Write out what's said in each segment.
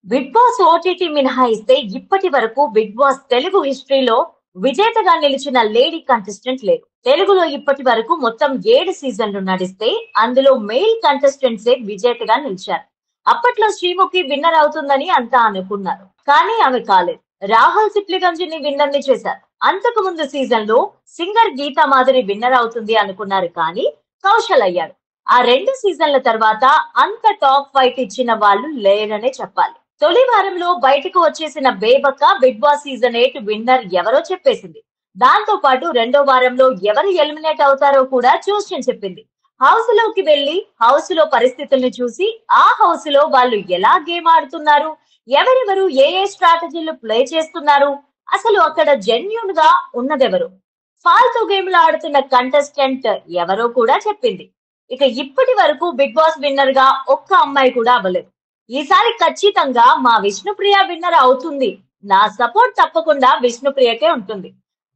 Big boss OTT మినహాయిస్తే ఇప్పటి వరకు బిగ్ బాస్ తెలుగు హిస్టరీలో విజేతగా నిలిచిన లేడీ కంటెస్టెంట్ లేరు. తెలుగులో ఇప్పటి వరకు మొత్తం 7 సీజన్లు నడిస్తే అందులో మెయిల్ కంటెస్టెంట్సే విజేతగా నిలిచారు. అప్పట్లో శ్రీముఖి విన్నర్ అవుతుందని అంతా అనుకున్నారు. కానీ ఆమె కాలేదు. రాహుల్ సిప్లిగంజిని విన్నర్ ని చేశారు. అంతకు ముందు సీజన్ లో సింగర్ గీతా మాధురి విన్నర్ అవుతుంది అనుకున్నారు కానీ కౌశల్ అయ్యాడు. ఆ 2 సీజన్ల తర్వాత అంత టాప్ ఫైట్ ఇచ్చిన వాళ్ళు లేరనే చెప్పాలి. తొలి వారంలో బయటకు వచ్చేసిన బేబక్క బిగ్ బాస్ సీజన్ 8 విన్నర్ ఎవరో చెప్పేసింది. దాంతో పాటు రెండో వారంలో ఎవరు ఎలిమినేట్ అవుతారో కూడా జోస్యం చెప్పింది. హౌస్ లోకి వెళ్లి హౌస్ లో పరిస్థితుల్ని చూసి ఆ హౌస్ లో వాళ్ళు ఎలా గేమ్ ఆడుతున్నారు, ఎవరెవరు ఏ ఏ స్ట్రాటజీలు ప్లే చేస్తున్నారు, అసలు అక్కడ జెన్యూన్ గా ఉన్నదెవరు, ఫాల్తూ గేమ్లు ఆడుతున్న కంటెస్టెంట్ ఎవరో కూడా చెప్పింది. ఇక ఇప్పటి వరకు బిగ్ బాస్ విన్నర్ గా ఒక్క అమ్మాయి కూడా అవ్వలేదు. ఈసారి ఖచ్చితంగా మా విష్ణుప్రియ విన్నర్ అవుతుంది. నా సపోర్ట్ తప్పకుండా విష్ణుప్రియకే ఉంటుంది.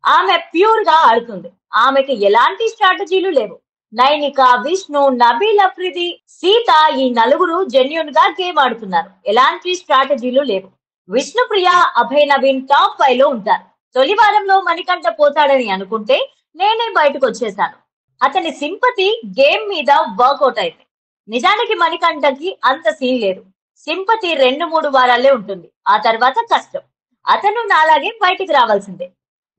ఆమె ప్యూర్ గా ఆడుతుంది. ఆమెకి ఎలాంటి స్ట్రాటజీలు లేవు. నైనిక, విష్ణు, నబీల్ అఫ్రిది, సీత ఈ నలుగురు జెన్యూన్ గా గేమ్ ఆడుతున్నారు. ఎలాంటి స్ట్రాటజీలు లేవు. విష్ణుప్రియ, అభయ్ నవీన్ టాప్ 5 లో ఉంటారు. తొలి వారంలో మణికంఠ పోతాడని అనుకుంటే నేనే బయటకు వచ్చేసాను. అతని సింపతి గేమ్ మీద వర్కౌట్ అయింది. నిజానికి మణికంఠకి అంత సీన్ లేదు. సింపతి 2-3 వారాలే ఉంటుంది. ఆ తర్వాత కష్టం. అతను నాలాగే బయటికి రావాల్సిందే.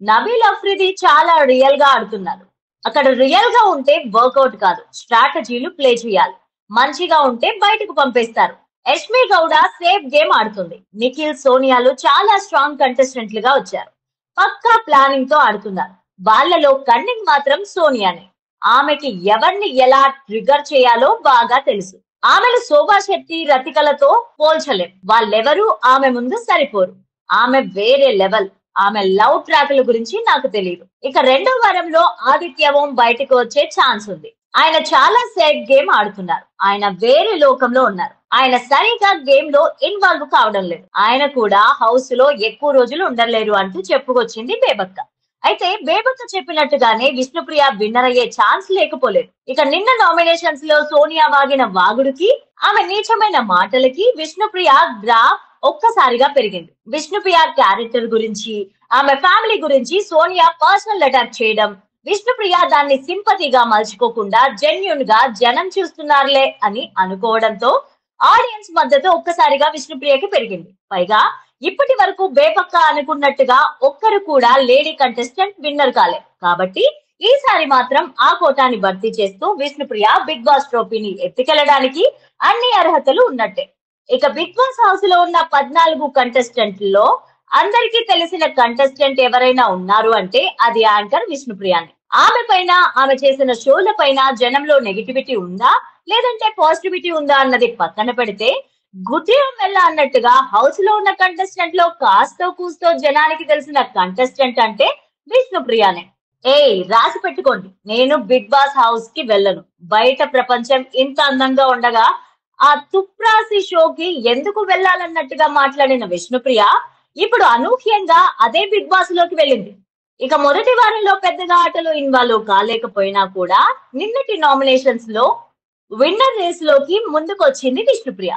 నబీల్ అఫ్రిది చాలా రియల్ గా ఆడుతున్నారు. అక్కడ రియల్ గా ఉంటే వర్కౌట్ కాదు, స్ట్రాటజీలు ప్లే చేయాలి. మంచిగా ఉంటే బయటకు పంపేస్తారు. యష్మి గౌడ సేఫ్ గేమ్ ఆడుతుంది. నిఖిల్, సోనియాలు చాలా స్ట్రాంగ్ కంటెస్టెంట్లుగా వచ్చారు. పక్కా ప్లానింగ్ తో ఆడుతున్నారు. వాళ్ళలో కన్నింగ్ మాత్రం సోనియానే. ఆమెకి ఎవరిని ఎలా ట్రిగర్ చేయాలో బాగా తెలుసు. ఆమెను శోభా శెట్టి, రతికలతో పోల్చలేం. వాళ్ళెవరూ ఆమె ముందు సరిపోరు. ఆమె వేరే లెవెల్. ఆమె లవ్ ట్రాకుల గురించి నాకు తెలియదు. ఇక రెండో వారంలో ఆదిత్య ఓం బయటకు వచ్చే ఛాన్స్ ఉంది. ఆయన చాలా సేఫ్ గేమ్ ఆడుతున్నారు. ఆయన వేరే లోకంలో ఉన్నారు. ఆయన సరిగా గేమ్ లో ఇన్వాల్వ్ కావడం లేదు. ఆయన కూడా హౌస్ లో ఎక్కువ రోజులు ఉండలేరు అంటూ చెప్పుకొచ్చింది బేబక్క. అయితే బేబక్క చెప్పినట్టుగానే విష్ణుప్రియ విన్నర్ అయ్యే ఛాన్స్ లేకపోలేదు. ఇక నిన్న నామినేషన్స్ లో సోనియా వాగిన వాగుడుకి, ఆమె నీచమైన మాటలకి విష్ణుప్రియ గ్రాఫ్ ఒక్కసారిగా పెరిగింది. విష్ణుప్రియ క్యారెక్టర్ గురించి, ఆమె ఫ్యామిలీ గురించి సోనియా పర్సనల్ అటాక్ చేయడం, విష్ణుప్రియ దాన్ని సింపతిగా మలుచుకోకుండా జెన్యూన్ గా జనం చూస్తున్నారులే అని అనుకోవడంతో ఆడియన్స్ మద్దతు ఒక్కసారిగా విష్ణుప్రియకి పెరిగింది. పైగా ఇప్పటి వరకు బేపక్క అనుకున్నట్టుగా ఒక్కరు కూడా లేడీ కంటెస్టెంట్ విన్నర్ కాలేదు. కాబట్టి ఈసారి మాత్రం ఆ కోటాని భర్తీ చేస్తూ విష్ణుప్రియ బిగ్ బాస్ ట్రోఫీని ఎత్తుకెళ్లడానికి అన్ని అర్హతలు ఉన్నట్టే. ఇక బిగ్ బాస్ హౌస్ లో ఉన్న 14 కంటెస్టెంట్లలో అందరికీ తెలిసిన కంటెస్టెంట్ ఎవరైనా ఉన్నారు అంటే అది యాంకర్ విష్ణుప్రియాని. ఆమె పైన, ఆమె చేసిన షోల పైన జనంలో నెగిటివిటీ ఉందా లేదంటే పాజిటివిటీ ఉందా అన్నది పక్కన పెడితే, గుడ్డియం మెల్ల అన్నట్టుగా హౌస్ లో ఉన్న కంటెస్టెంట్ లో కాస్తో కూస్తో జనానికి తెలిసిన కంటెస్టెంట్ అంటే విష్ణుప్రియానే. రాసి పెట్టుకోండి, నేను బిగ్ బాస్ హౌస్ కి వెళ్ళను. బయట ప్రపంచం ఇంత అందంగా ఉండగా ఆ తుప్రాసి షోకి ఎందుకు వెళ్ళాలన్నట్టుగా మాట్లాడిన విష్ణుప్రియ ఇప్పుడు అనూహ్యంగా అదే బిగ్ బాస్ లోకి వెళ్ళింది. ఇక మొదటి వారంలో పెద్దగా ఆటలో ఇన్వాల్వ్ కాలేకపోయినా కూడా నిన్నటి నామినేషన్స్ లో విన్నర్ రేస్ లోకి ముందుకొచ్చింది విష్ణుప్రియ.